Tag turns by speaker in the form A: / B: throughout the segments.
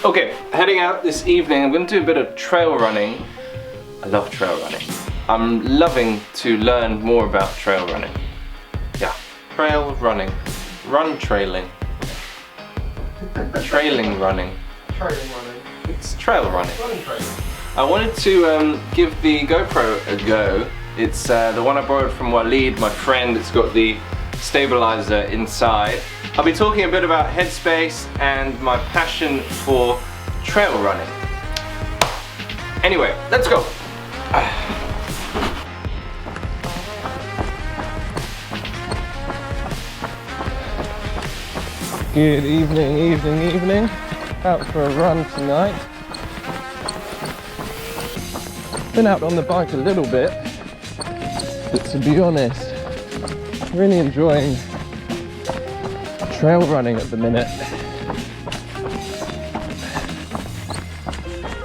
A: Okay, heading out this evening. I'm going to do a bit of trail running. I love trail running. I'm loving to learn more about trail running. Yeah, trail running. Run trailing. Trailing running.
B: Trailing running.
A: It's trail running.
B: Running trailing.
A: I wanted to give the GoPro a go. It's the one I borrowed from Waleed, my friend. It's got the stabilizer inside. I'll be talking a bit about headspace and my passion for trail running. Anyway, let's go. Good evening. Out for a run tonight. Been out on the bike a little bit, but to be honest, really enjoying trail running at the minute.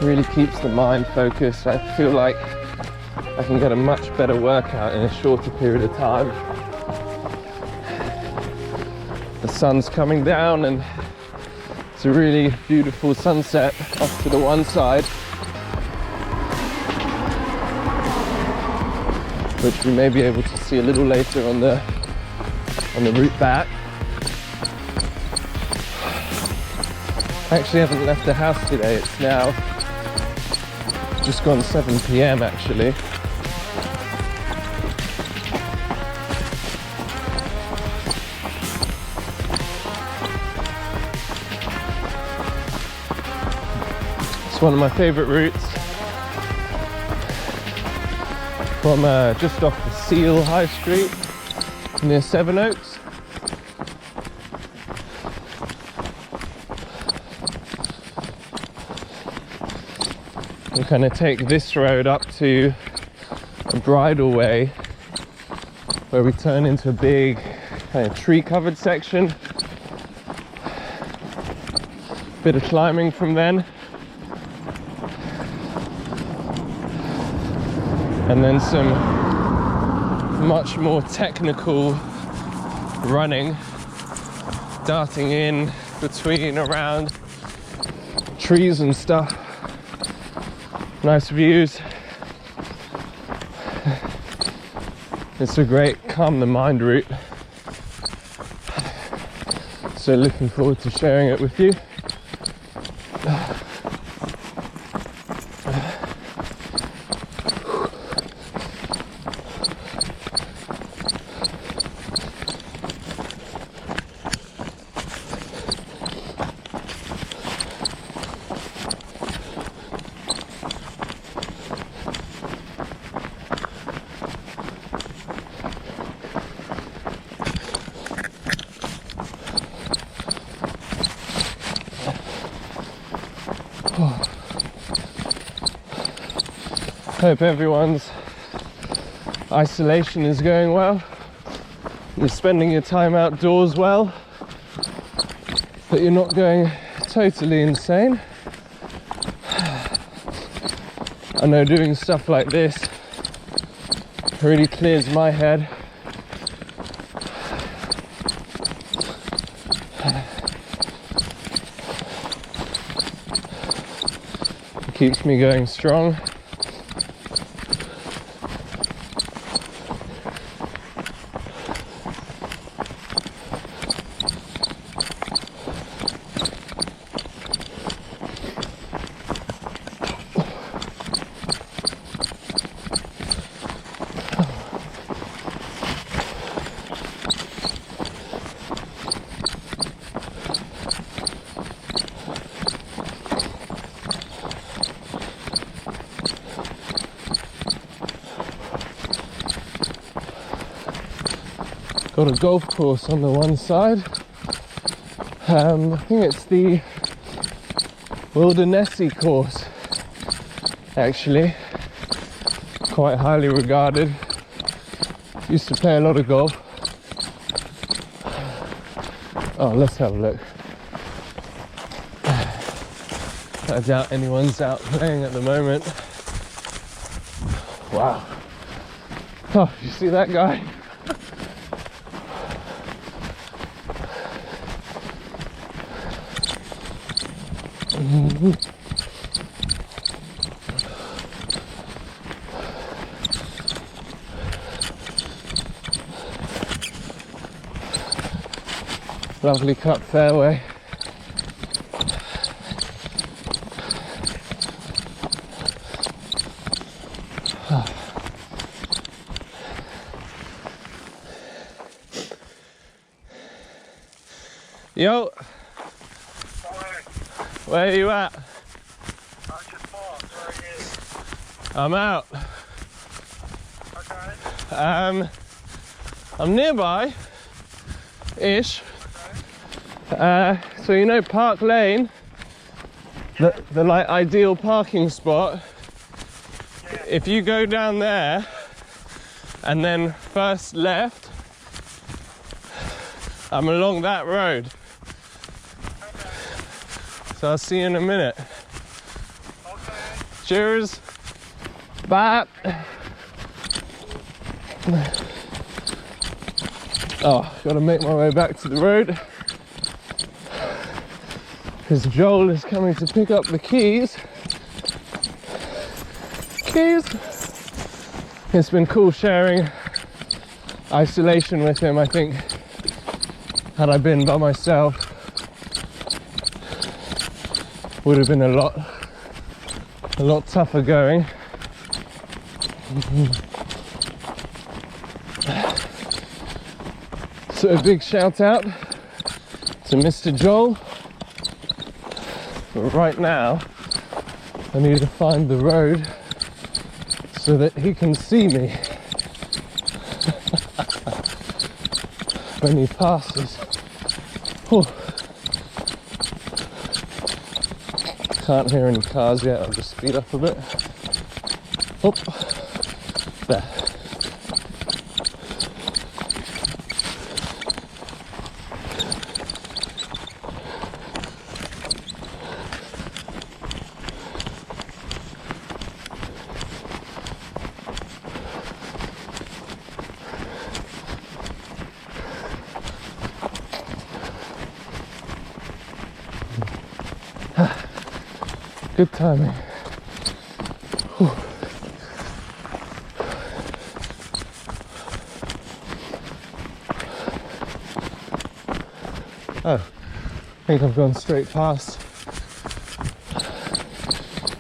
A: Really keeps the mind focused. I feel like I can get a much better workout in a shorter period of time. The sun's coming down and it's a really beautiful sunset off to the one side, which we may be able to see a little later on the route back. I actually haven't left the house today. It's now just gone 7 p.m. actually. It's one of my favorite routes. From just off the Seal High Street near Sevenoaks. We kind of take this road up to a bridleway where we turn into a big kind of tree covered section. Bit of climbing from then. And then some much more technical running, darting in between around trees and stuff. Nice views. It's a great calm the mind route. So looking forward to sharing it with you. Hope everyone's isolation is going well. You're spending your time outdoors well, but you're not going totally insane. I know doing stuff like this really clears my head. It keeps me going strong. Got a golf course on the one side. I think it's the Wildernessy course, actually. Quite highly regarded. Used to play a lot of golf. Oh, let's have a look. I doubt anyone's out playing at the moment. Wow. Oh, you see that guy? Lovely cut fairway. Yo! Where are you at?
B: I just parked, where are you?
A: I'm out.
B: Okay.
A: I'm nearby-ish.
B: Okay.
A: So you know Park Lane, the like ideal parking spot.
B: Yeah.
A: If you go down there and then first left, I'm along that road.
B: Okay.
A: So I'll see you in a minute.
B: Okay.
A: Cheers. Bye. Oh, gotta make my way back to the road because Joel is coming to pick up the keys. It's been cool sharing isolation with him. I think had I been by myself, would have been a lot tougher going. So a big shout out to Mr. Joel. But right now I need to find the road so that he can see me when he passes. Whew. Can't hear any cars yet, I'll just speed up a bit. Oh, there. Good timing. Whew. Oh, I think I've gone straight past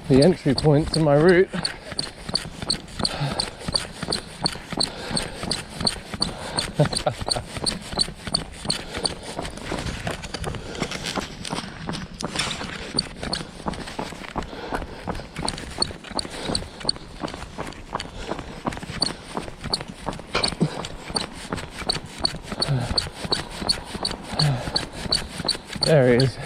A: the entry point to my route. There he is.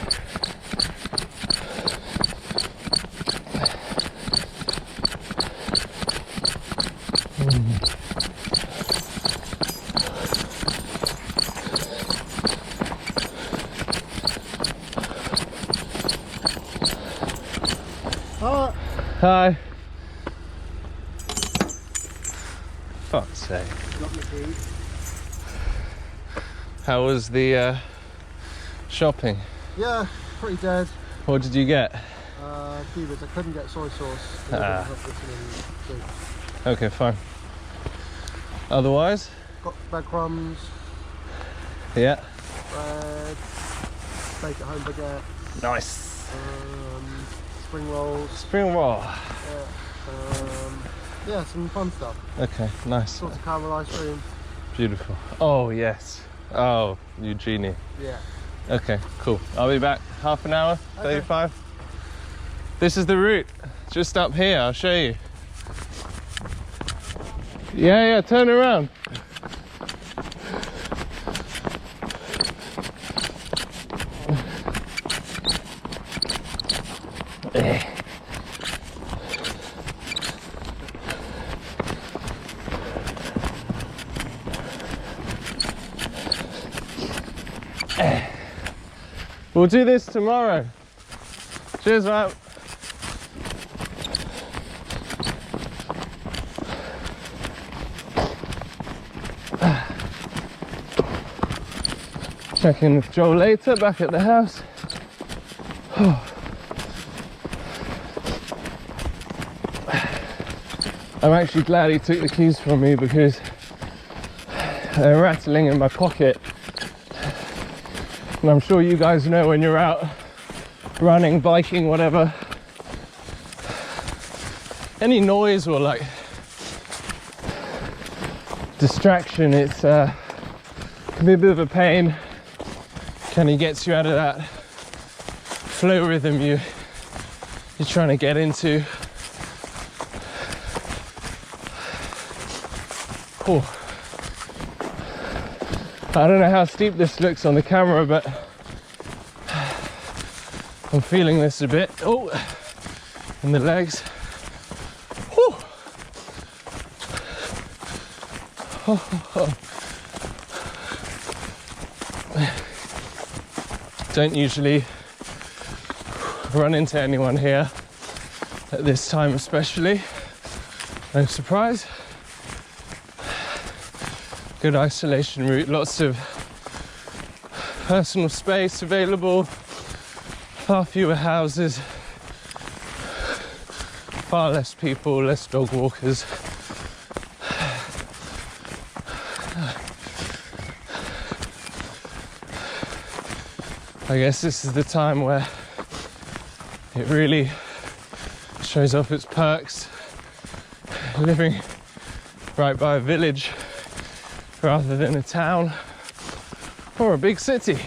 A: Hi. Fuck's sake.
B: Got my keys.
A: How was the shopping?
B: Yeah, pretty dead.
A: What did you get?
B: Cubes. I couldn't get soy sauce.
A: Ah.
B: So
A: Okay, fine. Otherwise?
B: got breadcrumbs,
A: Yeah.
B: bread, bake at home baguette,
A: Nice.
B: spring rolls,
A: Spring roll.
B: yeah, some fun stuff.
A: Okay, nice.
B: Sort of caramel ice cream.
A: Beautiful. Oh, yes. Oh, you genie.
B: Yeah.
A: Okay, cool. I'll be back half an hour, 35. This is the route. Just up here, I'll show you. Yeah, turn around. We'll do this tomorrow. Cheers, mate. Check in with Joel later, back at the house. I'm actually glad he took the keys from me because they're rattling in my pocket. And I'm sure you guys know when you're out running, biking, whatever, any noise or like distraction, it's can be a bit of a pain. Kind of gets you out of that flow rhythm you're trying to get into. Oh. I don't know how steep this looks on the camera, but I'm feeling this a bit. Oh, in the legs. Whew. Don't usually run into anyone here at this time, especially. No surprise. Good isolation route, lots of personal space available, far fewer houses, far less people, less dog walkers. I guess this is the time where it really shows off its perks, living right by a village rather than a town or a big city.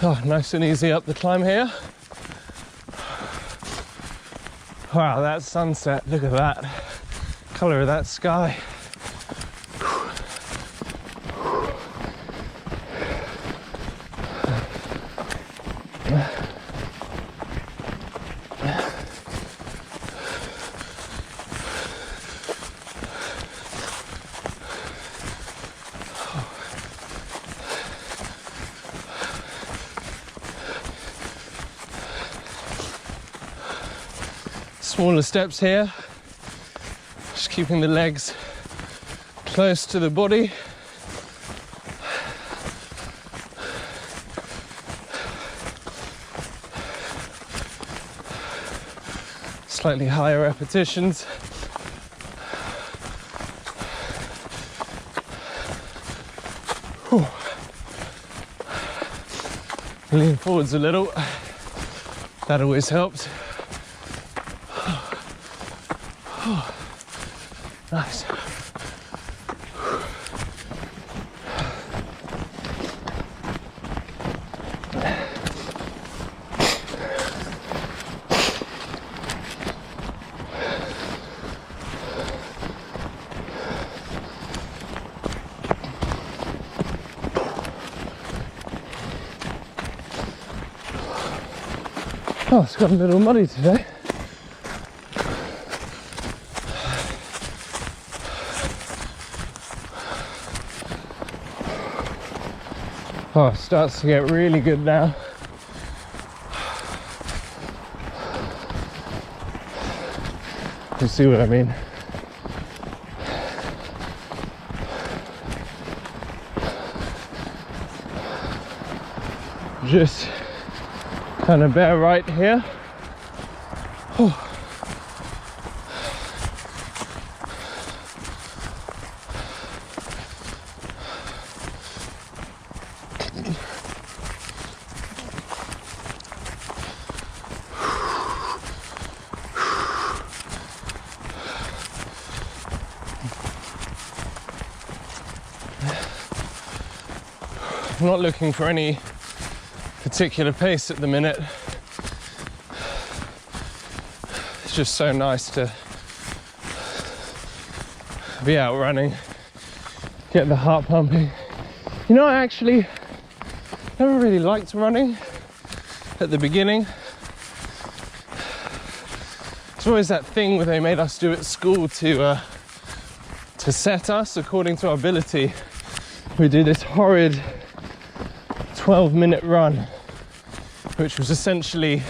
A: Oh, nice and easy up the climb here. Wow, that sunset, look at that. Colour of that sky. Smaller steps here, just keeping the legs close to the body. Slightly higher repetitions. Whew. Lean forwards a little, that always helps. Nice. Oh, it's got a little muddy today. Oh, it starts to get really good now. You see what I mean? Just kind of bear right here. Oh. I'm not looking for any particular pace at the minute. It's just so nice to be out running, get the heart pumping. You know, I actually never really liked running at the beginning. It's always that thing where they made us do at school to set us according to our ability. We do this horrid 12-minute run, which was essentially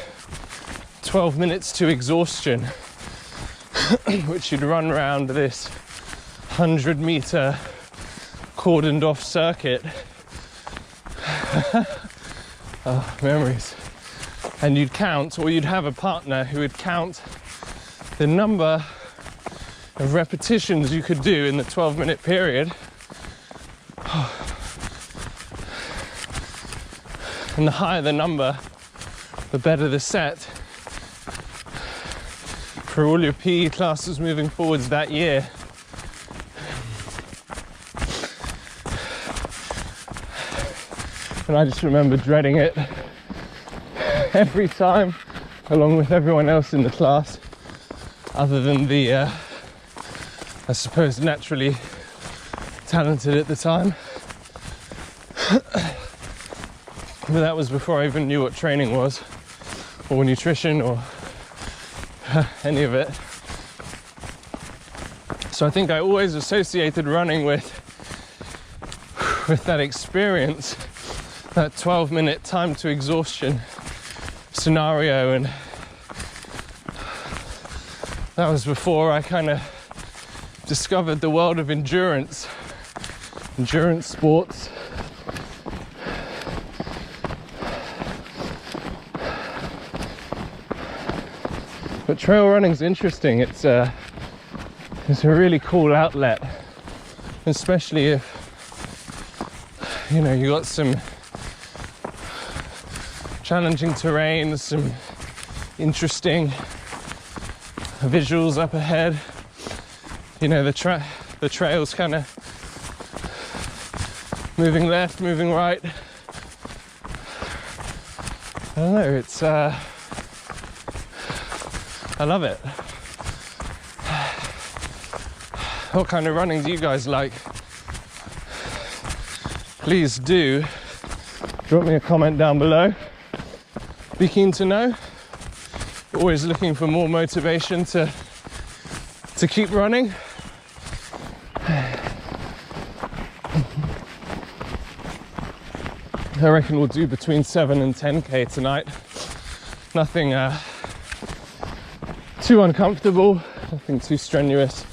A: 12 minutes to exhaustion, which you'd run around this 100-meter cordoned off circuit. Oh, memories. And you'd count, or you'd have a partner who would count the number of repetitions you could do in the 12-minute period. And the higher the number, the better the set. For all your PE classes moving forwards that year. And I just remember dreading it every time, along with everyone else in the class, other than the, I suppose, naturally talented at the time. But that was before I even knew what training was, or nutrition, or any of it. So I think I always associated running with that experience, that 12-minute time to exhaustion scenario, and that was before I kind of discovered the world of endurance sports. But trail running's interesting. It's a really cool outlet, especially if you know you got some challenging terrain, some interesting visuals up ahead. You know, the trail's kind of moving left, moving right. I don't know, it's I love it. What kind of running do you guys like? Please do drop me a comment down below. Be keen to know. Always looking for more motivation to keep running. I reckon we'll do between 7 and 10k tonight. Nothing too uncomfortable, nothing too strenuous.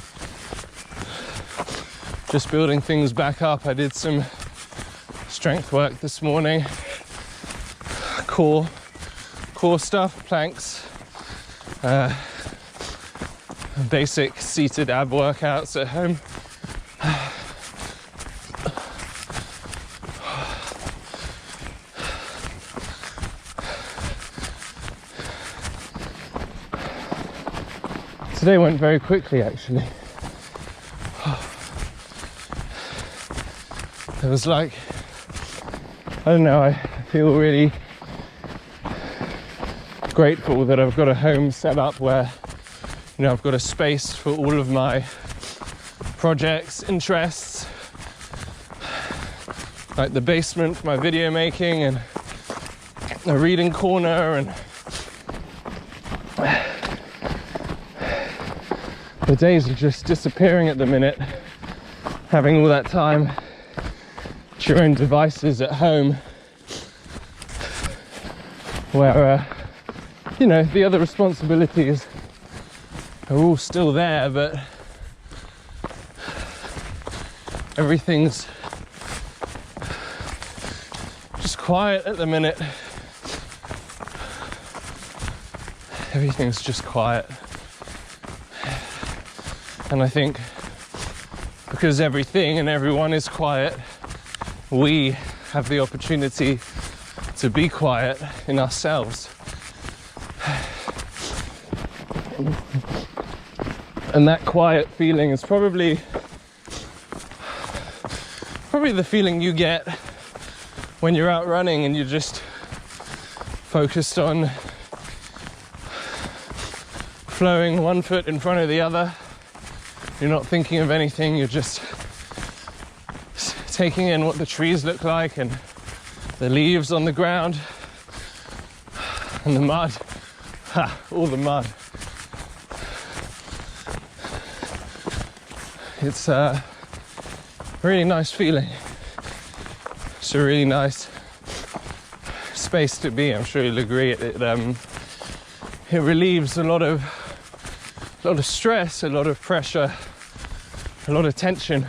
A: Just building things back up. I did some strength work this morning. Core stuff, planks, basic seated ab workouts at home. Today went very quickly, actually. It was like, I don't know, I feel really grateful that I've got a home set up where, you know, I've got a space for all of my projects, interests, like the basement for my video making, and a reading corner, and the days are just disappearing at the minute, having all that time to your own devices at home, where you know, the other responsibilities are all still there, but everything's just quiet at the minute. Everything's just quiet. And I think because everything and everyone is quiet, we have the opportunity to be quiet in ourselves. And that quiet feeling is probably the feeling you get when you're out running and you're just focused on flowing one foot in front of the other. You're not thinking of anything, you're just taking in what the trees look like and the leaves on the ground and the mud. All the mud. It's a really nice feeling. It's a really nice space to be. I'm sure you'll agree. it relieves a lot of stress, a lot of pressure, a lot of tension.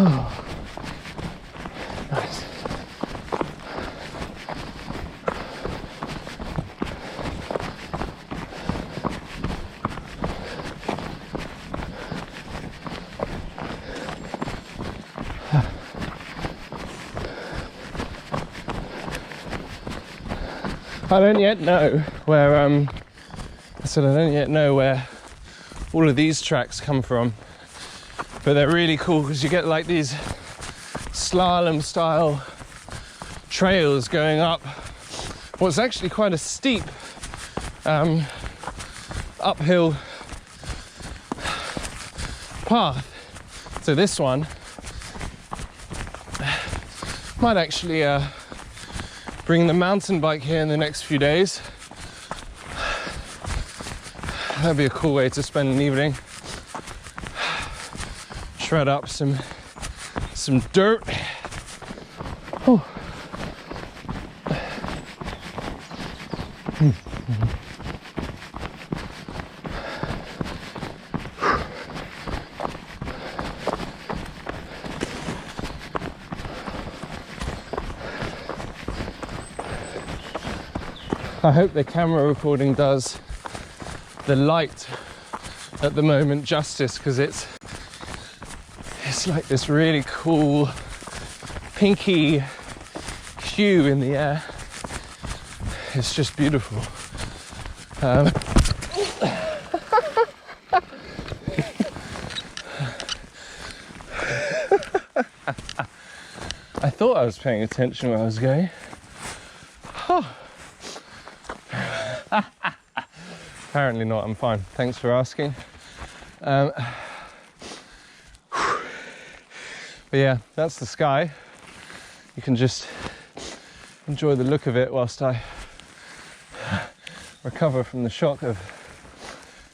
C: Oh, nice. I don't yet know where, I don't yet know where all of these tracks come from, but they're really cool because you get like these slalom style trails going up what's actually quite a steep uphill path. So this one might actually bring the mountain bike here in the next few days. That'd be a cool way to spend an evening. Shred up some dirt. Oh. I hope the camera recording does the light at the moment justice, because it's like this really cool pinky hue in the air. It's just beautiful. I thought I was paying attention where I was going. Oh. Apparently not, I'm fine. Thanks for asking. But yeah, that's the sky. You can just enjoy the look of it whilst I recover from the shock of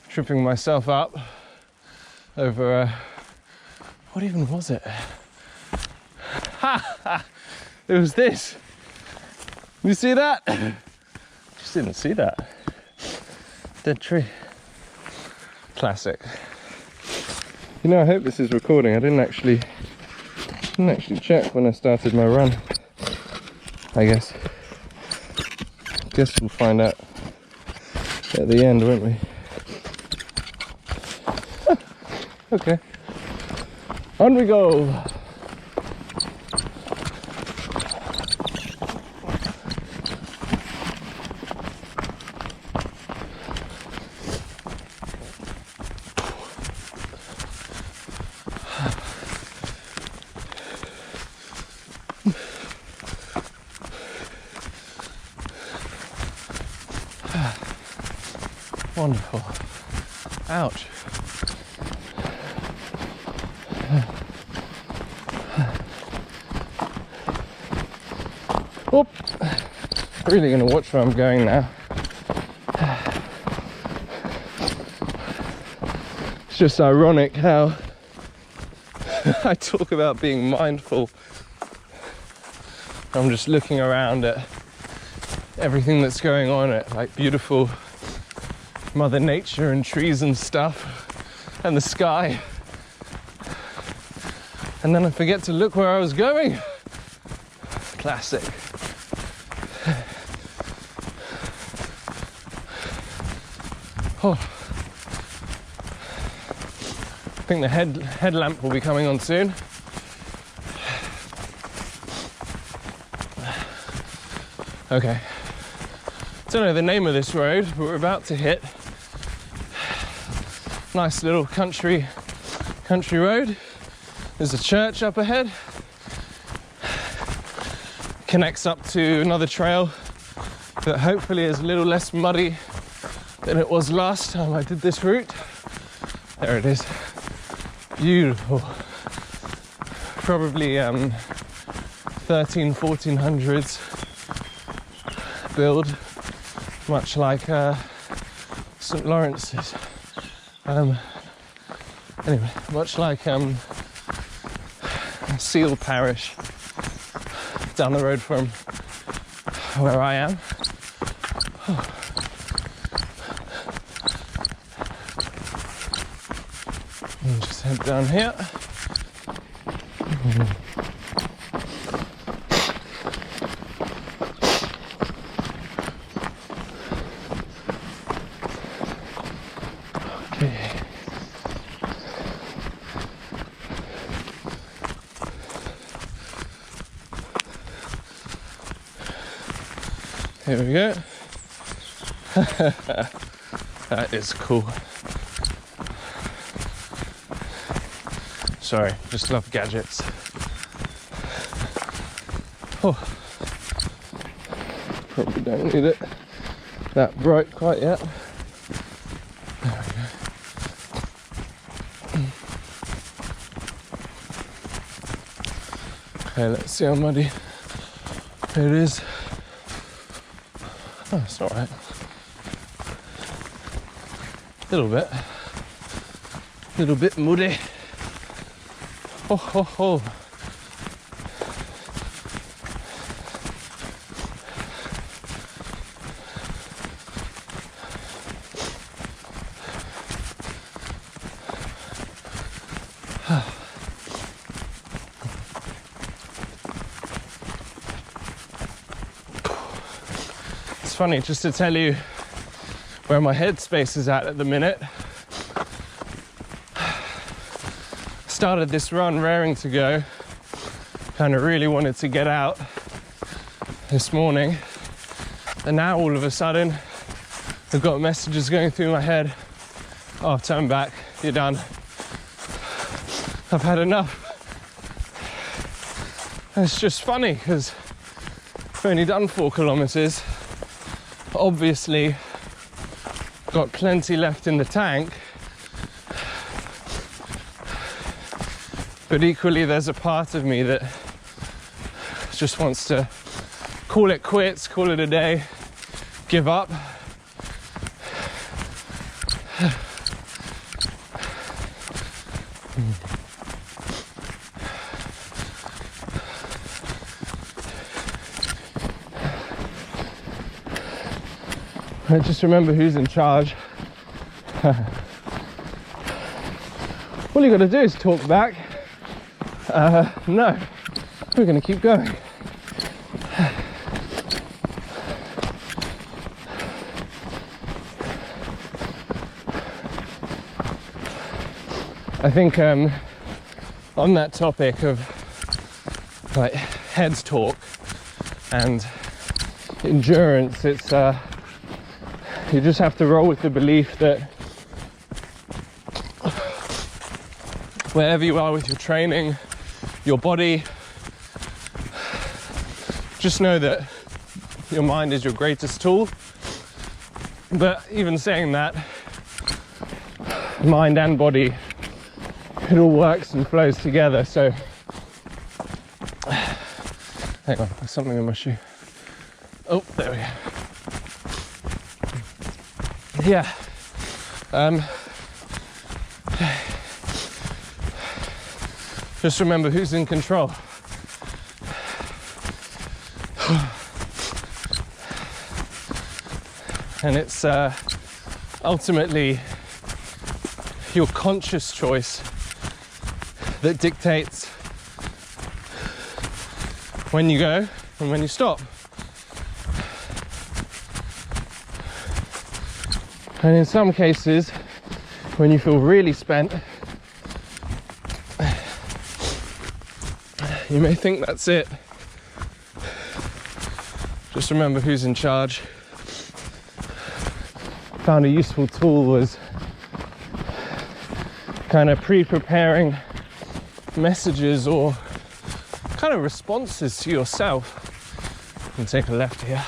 C: tripping myself up over what even was it? It was this. You see that? Just didn't see that. Dead tree. Classic. You know, I hope this is recording. I didn't actually check when I started my run. I guess we'll find out at the end, won't we? Okay. On we go. Wonderful. Ouch. Whoop. Really going to watch where I'm going now. It's just ironic how I talk about being mindful. I'm just looking around at everything that's going on, at like beautiful Mother Nature and trees and stuff and the sky, and then I forget to look where I was going. Classic. Oh. I think the headlamp will be coming on soon. Okay. Don't know the name of this road, but we're about to hit nice little country road. There's a church up ahead. Connects up to another trail that hopefully is a little less muddy than it was last time I did this route. There it is. Beautiful. Probably 1400s build, much like St. Lawrence's. Anyway, much like Seal Parish down the road from where I am. And just head down here. Okay. Here we go. That is cool. Sorry, just love gadgets. Oh. Probably don't need it that bright quite yet. There we go. Okay, let's see how muddy it is. Oh, it's all right. Little bit muddy. Ho ho ho. It's funny, just to tell you where my headspace is at the minute. Started this run raring to go, kind of really wanted to get out this morning, and now all of a sudden I've got messages going through my head. Oh, turn back, you're done. I've had enough. And it's just funny because I've only done 4 kilometers. Obviously got plenty left in the tank, but equally there's a part of me that just wants to call it quits, call it a day, give up. I just remember who's in charge. All you gotta do is talk back. No, we're gonna keep going. I think on that topic of like heads talk and endurance, it's you just have to roll with the belief that wherever you are with your training, your body, just know that your mind is your greatest tool. But even saying that, mind and body, it all works and flows together. So hang on, there's something in my shoe. Oh, there we go. Yeah. Just remember who's in control. And it's ultimately your conscious choice that dictates when you go and when you stop. And in some cases, when you feel really spent, you may think that's it. Just remember who's in charge. Found a useful tool was kind of pre-preparing messages or kind of responses to yourself. You can take a left here.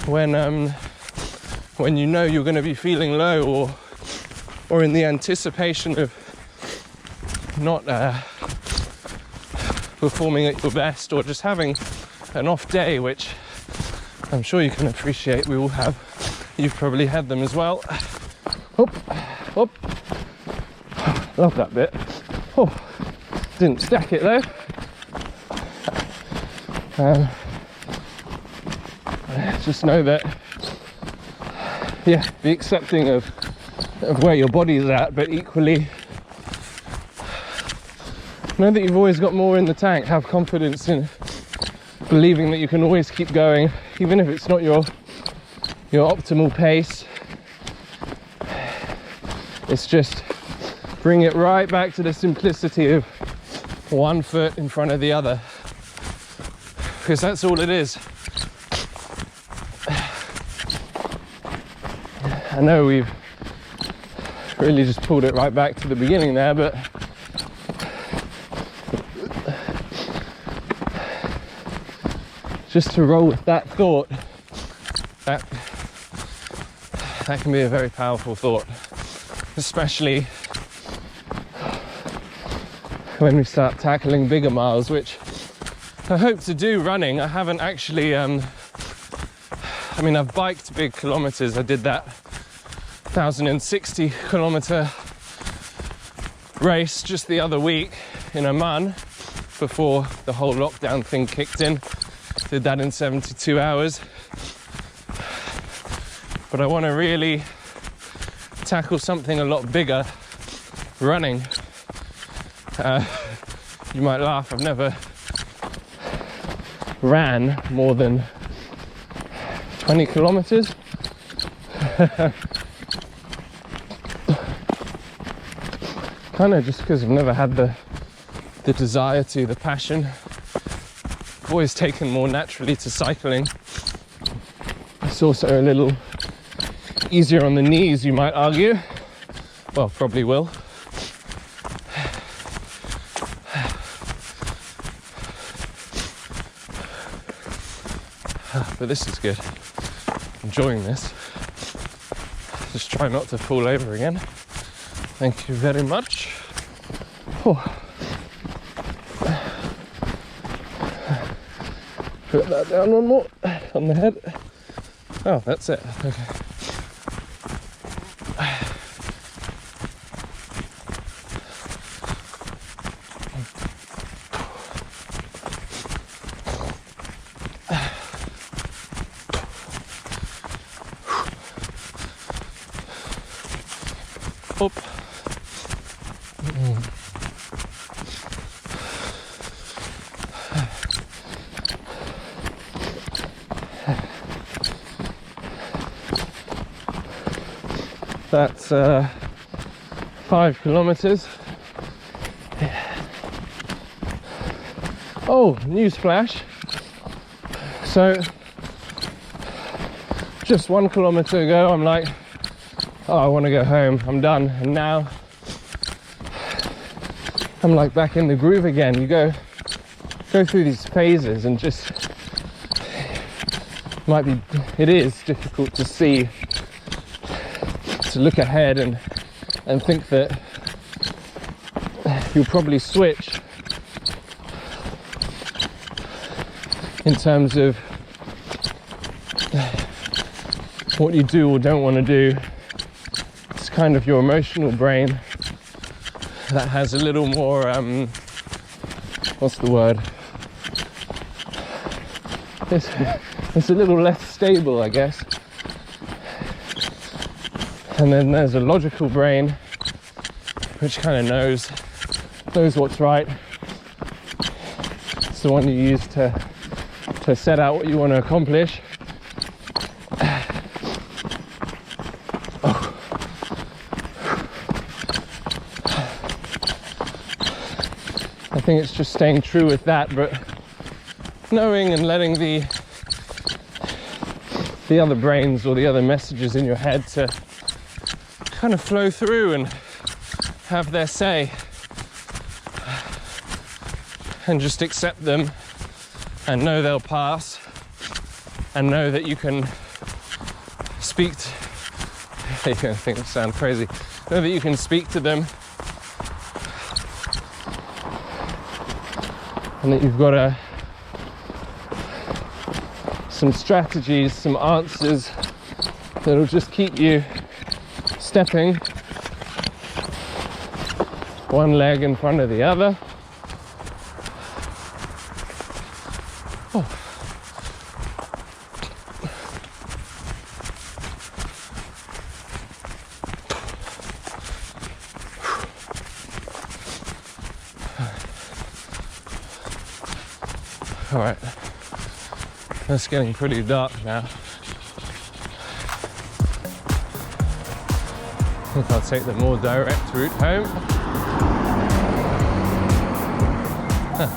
C: When you know you're going to be feeling low, or in the anticipation of not performing at your best, or just having an off day, which I'm sure you can appreciate we all have. You've probably had them as well. Hop, hop. Love that bit. Oh, didn't stack it though. Just know that, yeah, be accepting of where your body is at, but equally know that you've always got more in the tank. Have confidence in believing that you can always keep going, even if it's not your optimal pace. It's just bring it right back to the simplicity of one foot in front of the other, because that's all it is. I know we've really just pulled it right back to the beginning there, but just to roll with that thought, that can be a very powerful thought, especially when we start tackling bigger miles, which I hope to do running. I haven't actually, I mean, I've biked big kilometers. I did that 1,060 kilometer race just the other week in Oman before the whole lockdown thing kicked in. Did that in 72 hours. But I want to really tackle something a lot bigger, running. You might laugh, I've never ran more than 20 kilometers. Kind of just because I've never had the desire to, the passion. I've always taken more naturally to cycling. It's also a little easier on the knees, you might argue. Well, probably will. But this is good. Enjoying this. Just try not to fall over again. Thank you very much. Oh. Put that down one more on the head. Oh, that's it. Okay. Up. That's 5 kilometers. Oh, newsflash. So, just 1 kilometer ago, I'm like, oh, I want to go home, I'm done. And now I'm like back in the groove again. You go through these phases, and just it is difficult to see, to look ahead and think that you'll probably switch in terms of what you do or don't want to do. It's kind of your emotional brain that has a little more, what's the word? It's a little less stable, I guess. And then there's a logical brain, which kind of knows what's right. It's the one you use to to set out what you want to accomplish. I think it's just staying true with that, but knowing and letting the other brains or the other messages in your head to kind of flow through and have their say, and just accept them and know they'll pass, and know that you can speak to, you're gonna think I sound crazy, know that you can speak to them, and that you've got some strategies, some answers that'll just keep you stepping one leg in front of the other. Oh. All right, it's getting pretty dark now. I think I'll take the more direct route home. Huh.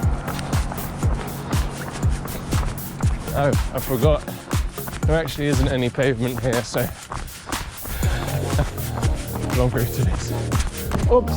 C: Oh, I forgot. There actually isn't any pavement here, so long route it is. Oops.